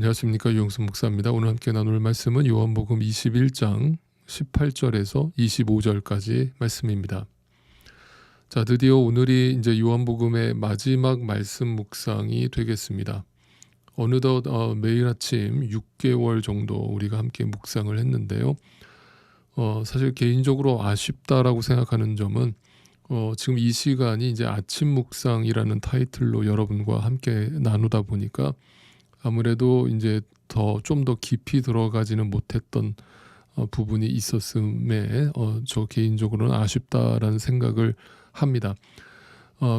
안녕하십니까, 유영수 목사입니다. 오늘 함께 나눌 말씀은 요한복음 21장 18절에서 25절까지 말씀입니다. 자, 드디어 오늘이 이제 요한복음의 마지막 말씀 묵상이 되겠습니다. 어느덧 매일 아침 6개월 정도 우리가 함께 묵상을 했는데요. 사실 개인적으로 아쉽다라고 생각하는 점은 지금 이 시간이 이제 아침 묵상이라는 타이틀로 여러분과 함께 나누다 보니까 아무래도 이제 좀 더 깊이 들어가지는 못했던 부분이 있었음에 저 개인적으로는 아쉽다라는 생각을 합니다.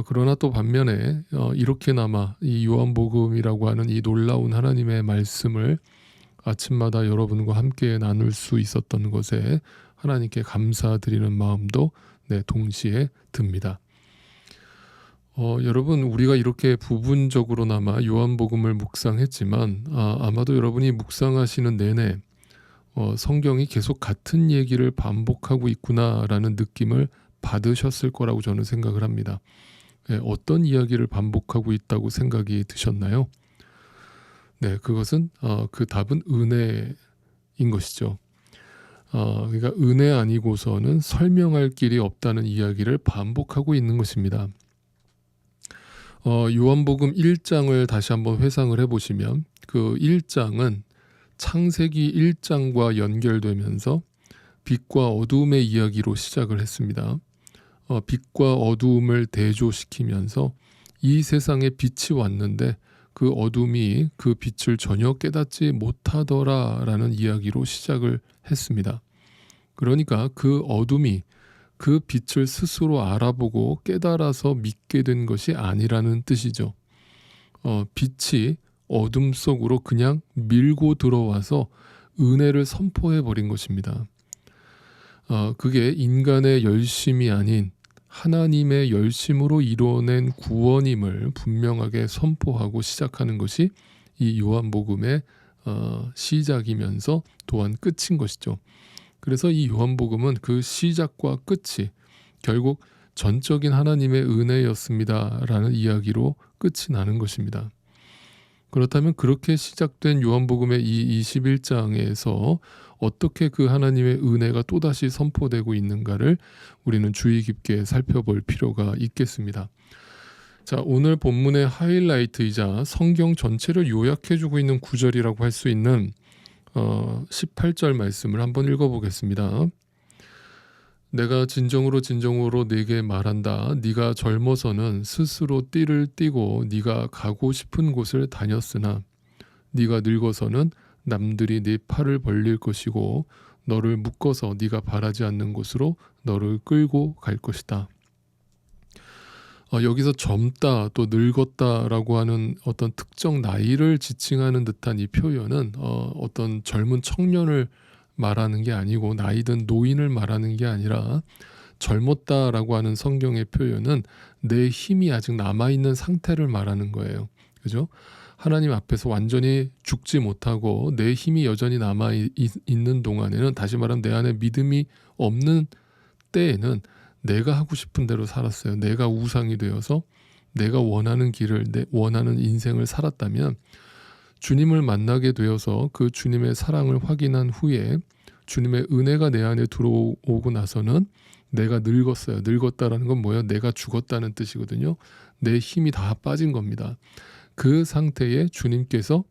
그러나 또 반면에 이렇게나마 이 요한복음이라고 하는 이 놀라운 하나님의 말씀을 아침마다 여러분과 함께 나눌 수 있었던 것에 하나님께 감사드리는 마음도 동시에 듭니다. 여러분, 우리가 이렇게 부분적으로나마 요한복음을 묵상했지만 아마도 여러분이 묵상하시는 내내 성경이 계속 같은 얘기를 반복하고 있구나라는 느낌을 받으셨을 거라고 저는 생각을 합니다. 어떤 이야기를 반복하고 있다고 생각이 드셨나요? 네, 그것은 그 답은 은혜인 것이죠. 그러니까 은혜 아니고서는 설명할 길이 없다는 이야기를 반복하고 있는 것입니다. 요한복음 1장을 다시 한번 회상을 해보시면 그 1장은 창세기 1장과 연결되면서 빛과 어두움의 이야기로 시작을 했습니다. 빛과 어두움을 대조시키면서 이 세상에 빛이 왔는데 그 어둠이 그 빛을 전혀 깨닫지 못하더라라는 이야기로 시작을 했습니다. 그러니까 그 어둠이 그 빛을 스스로 알아보고 깨달아서 믿게 된 것이 아니라는 뜻이죠. 빛이 어둠 속으로 그냥 밀고 들어와서 은혜를 선포해 버린 것입니다. 그게 인간의 열심이 아닌 하나님의 열심으로 이루어낸 구원임을 분명하게 선포하고 시작하는 것이 이 요한복음의 시작이면서 또한 끝인 것이죠. 그래서 이 요한복음은 그 시작과 끝이 결국 전적인 하나님의 은혜였습니다라는 이야기로 끝이 나는 것입니다. 그렇다면 그렇게 시작된 요한복음의 이 21장에서 어떻게 그 하나님의 은혜가 또다시 선포되고 있는가를 우리는 주의 깊게 살펴볼 필요가 있겠습니다. 자, 오늘 본문의 하이라이트이자 성경 전체를 요약해주고 있는 구절이라고 할 수 있는 18절 말씀을 한번 읽어보겠습니다. 내가 진정으로 네게 말한다. 네가 젊어서는 스스로 띠를 띠고 네가 가고 싶은 곳을 다녔으나 네가 늙어서는 남들이 네 팔을 벌릴 것이고 너를 묶어서 네가 바라지 않는 곳으로 너를 끌고 갈 것이다. 여기서 젊다 또 늙었다라고 하는 어떤 특정 나이를 지칭하는 듯한 이 표현은 어떤 젊은 청년을 말하는 게 아니고 나이든 노인을 말하는 게 아니라 젊었다라고 하는 성경의 표현은 내 힘이 아직 남아있는 상태를 말하는 거예요. 그죠? 하나님 앞에서 완전히 죽지 못하고 내 힘이 여전히 남아있는 동안에는, 다시 말하면 내 안에 믿음이 없는 때에는 내가 하고 싶은 대로 살았어요. 내가 우상이 되어서 내가 원하는 길을, 원하는 인생을 살았다면 주님을 만나게 되어서 그 주님의 사랑을 확인한 후에 주님의 은혜가 내 안에 들어오고 나서는 내가 늙었어요. 늙었다라는 건 뭐예요? 내가 죽었다는 뜻이거든요. 내 힘이 다 빠진 겁니다. 그 상태에 주님께서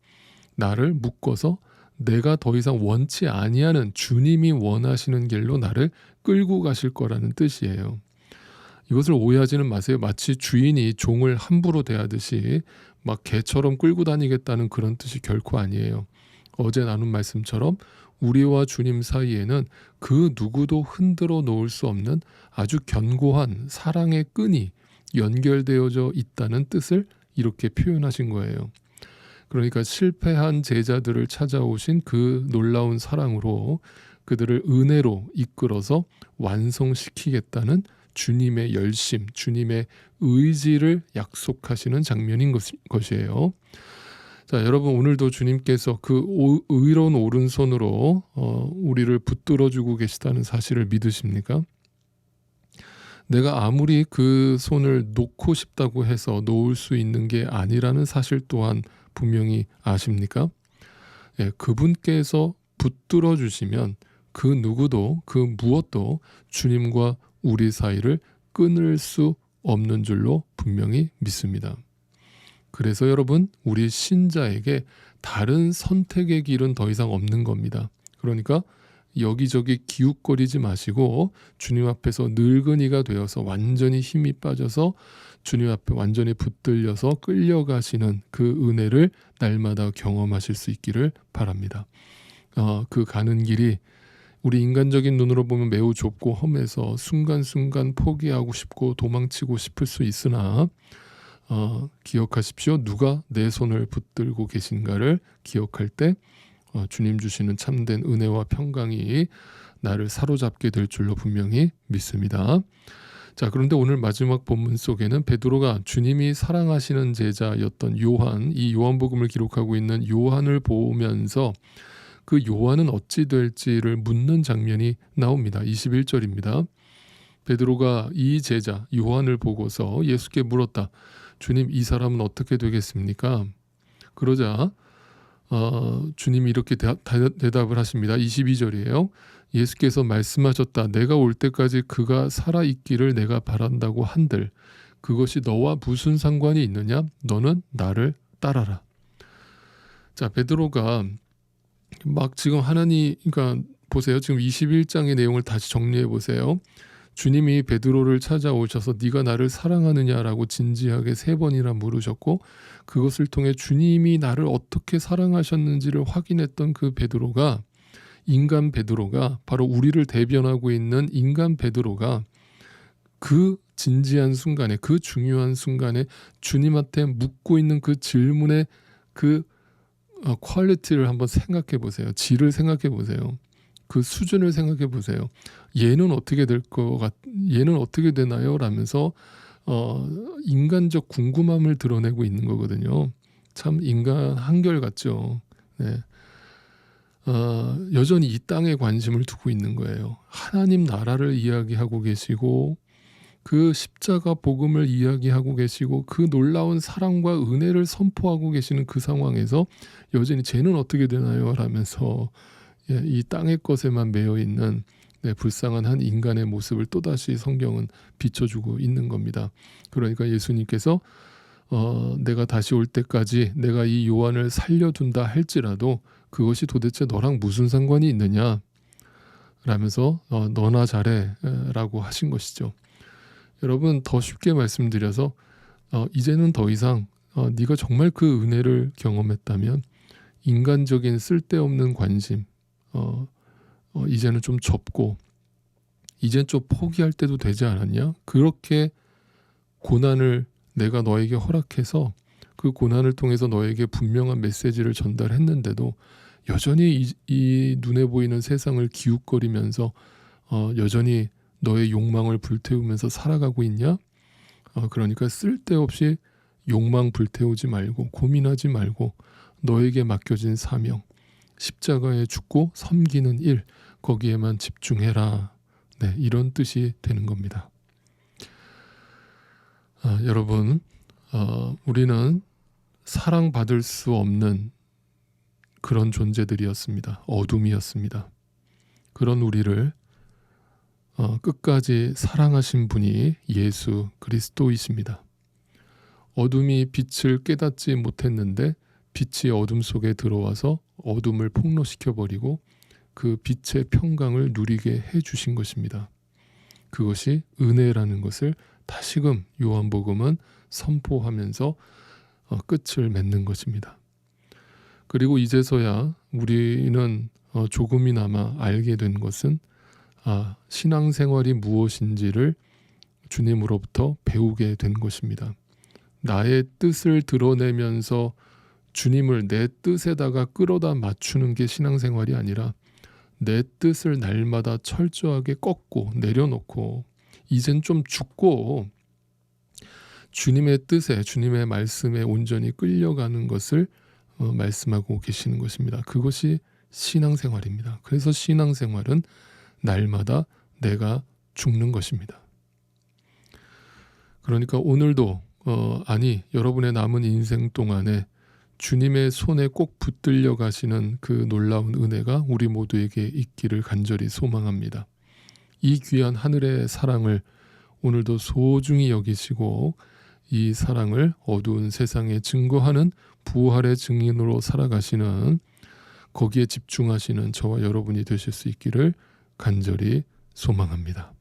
나를 묶어서 내가 더 이상 원치 아니하는 주님이 원하시는 길로 나를 끌고 가실 거라는 뜻이에요. 이것을 오해하지는 마세요. 마치 주인이 종을 함부로 대하듯이 막 개처럼 끌고 다니겠다는 그런 뜻이 결코 아니에요. 어제 나눈 말씀처럼 우리와 주님 사이에는 그 누구도 흔들어 놓을 수 없는 아주 견고한 사랑의 끈이 연결되어져 있다는 뜻을 이렇게 표현하신 거예요. 그러니까 실패한 제자들을 찾아오신 그 놀라운 사랑으로 그들을 은혜로 이끌어서 완성시키겠다는 주님의 열심, 주님의 의지를 약속하시는 장면인 것이에요. 자, 여러분, 오늘도 주님께서 그 의로운 오른손으로 우리를 붙들어주고 계시다는 사실을 믿으십니까? 내가 아무리 그 손을 놓고 싶다고 해서 놓을 수 있는 게 아니라는 사실 또한 분명히 아십니까? 예, 그분께서 붙들어 주시면 그 누구도 그 무엇도 주님과 우리 사이를 끊을 수 없는 줄로 분명히 믿습니다. 그래서 여러분, 우리 신자에게 다른 선택의 길은 더 이상 없는 겁니다. 그러니까 여기저기 기웃거리지 마시고 주님 앞에서 늙은이가 되어서 완전히 힘이 빠져서 주님 앞에 완전히 붙들려서 끌려가시는 그 은혜를 날마다 경험하실 수 있기를 바랍니다. 그 가는 길이 우리 인간적인 눈으로 보면 매우 좁고 험해서 순간순간 포기하고 싶고 도망치고 싶을 수 있으나 기억하십시오. 누가 내 손을 붙들고 계신가를 기억할 때 주님 주시는 참된 은혜와 평강이 나를 사로잡게 될 줄로 분명히 믿습니다. 자, 그런데 오늘 마지막 본문 속에는 베드로가 주님이 사랑하시는 제자였던 요한, 이 요한복음을 기록하고 있는 요한을 보면서 그 요한은 어찌 될지를 묻는 장면이 나옵니다. 21절입니다. 베드로가 이 제자 요한을 보고서 예수께 물었다. 주님, 이 사람은 어떻게 되겠습니까? 그러자 주님이 이렇게 대답을 하십니다. 22절이에요. 예수께서 말씀하셨다. 내가 올 때까지 그가 살아있기를 내가 바란다고 한들 그것이 너와 무슨 상관이 있느냐? 너는 나를 따라라. 자, 베드로가 막 지금 그러니까 보세요. 지금 21장의 내용을 다시 정리해 보세요. 주님이 베드로를 찾아오셔서 네가 나를 사랑하느냐라고 진지하게 3번이나 물으셨고 그것을 통해 주님이 나를 어떻게 사랑하셨는지를 확인했던 그 베드로가, 인간 베드로가, 바로 우리를 대변하고 있는 인간 베드로가 그 진지한 순간에, 그 중요한 순간에 주님한테 묻고 있는 그 질문의 그 퀄리티를 한번 생각해 보세요. 질을 생각해 보세요. 그 수준을 생각해 보세요. 얘는 어떻게 얘는 어떻게 되나요? 라면서 인간적 궁금함을 드러내고 있는 거거든요. 참 인간 한결같죠. 네. 여전히 이 땅에 관심을 두고 있는 거예요. 하나님 나라를 이야기하고 계시고 그 십자가 복음을 이야기하고 계시고 그 놀라운 사랑과 은혜를 선포하고 계시는 그 상황에서 여전히 쟤는 어떻게 되나요? 라면서 이 땅의 것에만 매여 있는 불쌍한 한 인간의 모습을 또다시 성경은 비춰주고 있는 겁니다. 그러니까 예수님께서 내가 다시 올 때까지 내가 이 요한을 살려둔다 할지라도 그것이 도대체 너랑 무슨 상관이 있느냐? 라면서 너나 잘해 라고 하신 것이죠. 여러분, 더 쉽게 말씀드려서 이제는 더 이상 네가 정말 그 은혜를 경험했다면 인간적인 쓸데없는 관심 이제는 좀 접고 이젠 좀 포기할 때도 되지 않았냐? 그렇게 고난을 내가 너에게 허락해서 그 고난을 통해서 너에게 분명한 메시지를 전달했는데도 여전히 이 눈에 보이는 세상을 기웃거리면서 여전히 너의 욕망을 불태우면서 살아가고 있냐? 그러니까 쓸데없이 욕망 불태우지 말고 고민하지 말고 너에게 맡겨진 사명, 십자가에 죽고 섬기는 일, 거기에만 집중해라. 네, 이런 뜻이 되는 겁니다. 여러분, 우리는 사랑받을 수 없는 그런 존재들이었습니다. 어둠이었습니다. 그런 우리를 끝까지 사랑하신 분이 예수 그리스도이십니다. 어둠이 빛을 깨닫지 못했는데 빛이 어둠 속에 들어와서 어둠을 폭로시켜버리고 그 빛의 평강을 누리게 해주신 것입니다. 그것이 은혜라는 것을 다시금 요한복음은 선포하면서 끝을 맺는 것입니다. 그리고 이제서야 우리는 조금이나마 알게 된 것은 신앙생활이 무엇인지를 주님으로부터 배우게 된 것입니다. 나의 뜻을 드러내면서 주님을 내 뜻에다가 끌어다 맞추는 게 신앙생활이 아니라 내 뜻을 날마다 철저하게 꺾고 내려놓고 이젠 좀 죽고 주님의 뜻에, 주님의 말씀에 온전히 끌려가는 것을 말씀하고 계시는 것입니다. 그것이 신앙생활입니다. 그래서 신앙생활은 날마다 내가 죽는 것입니다. 그러니까 오늘도 여러분의 남은 인생 동안에 주님의 손에 꼭 붙들려 가시는 그 놀라운 은혜가 우리 모두에게 있기를 간절히 소망합니다. 이 귀한 하늘의 사랑을 오늘도 소중히 여기시고 이 사랑을 어두운 세상에 증거하는 부활의 증인으로 살아가시는, 거기에 집중하시는 저와 여러분이 되실 수 있기를 간절히 소망합니다.